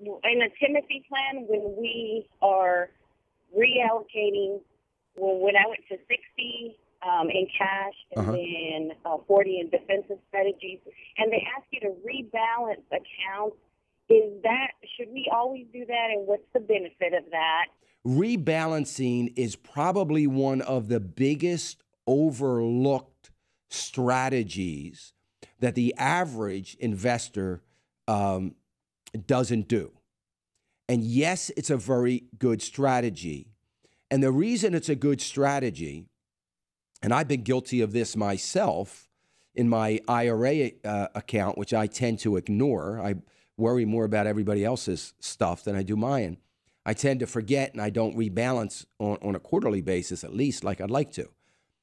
in a Timothy plan, when we are reallocating, when I went to 60 in cash and then 40 in defensive strategies, and they ask you to rebalance accounts, should we always do that, and what's the benefit of that? Rebalancing is probably one of the biggest overlooked strategies that the average investor doesn't do. And yes, it's a very good strategy. And the reason it's a good strategy, and I've been guilty of this myself in my IRA account, which I tend to ignore. I worry more about everybody else's stuff than I do mine. I tend to forget, and I don't rebalance on a quarterly basis, at least like I'd like to.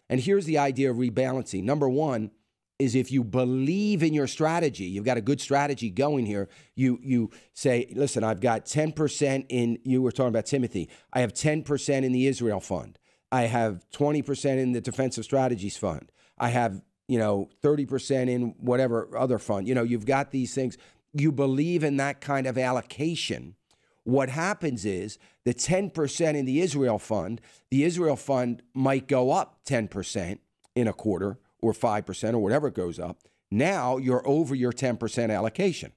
And here's the idea of rebalancing. Number one is, if you believe in your strategy, you've got a good strategy going here, you say, listen, I've got 10% in, you were talking about Timothy, I have 10% in the Israel fund. I have 20% in the defensive strategies fund. I have, 30% in whatever other fund. You've got these things. You believe in that kind of allocation. What happens is the 10% in the Israel fund might go up 10% in a quarter or 5% or whatever it goes up. Now you're over your 10% allocation.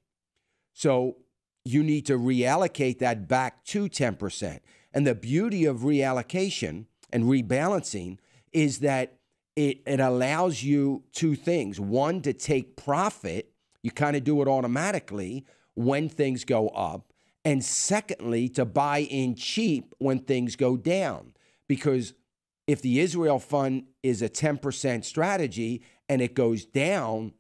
So you need to reallocate that back to 10%. And the beauty of reallocation and rebalancing is that it allows you two things. One, to take profit. You kind of do it automatically when things go up. And secondly, to buy in cheap when things go down. Because if the Israel fund is a 10% strategy and it goes down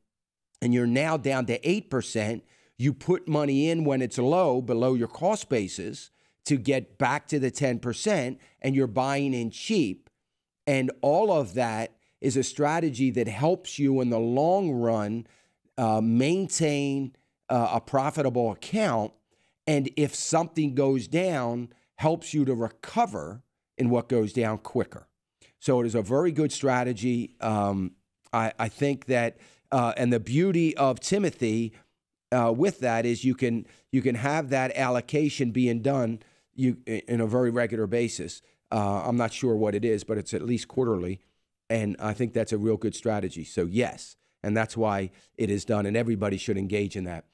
and you're now down to 8%, you put money in when it's low, below your cost basis, to get back to the 10%, and you're buying in cheap. And all of that is a strategy that helps you in the long run maintain a profitable account. And if something goes down, helps you to recover in what goes down quicker. So it is a very good strategy. I think that, and the beauty of Timothy with that is you can have that allocation being done in a very regular basis. I'm not sure what it is, but it's at least quarterly. And I think that's a real good strategy. So yes, and that's why it is done, and everybody should engage in that.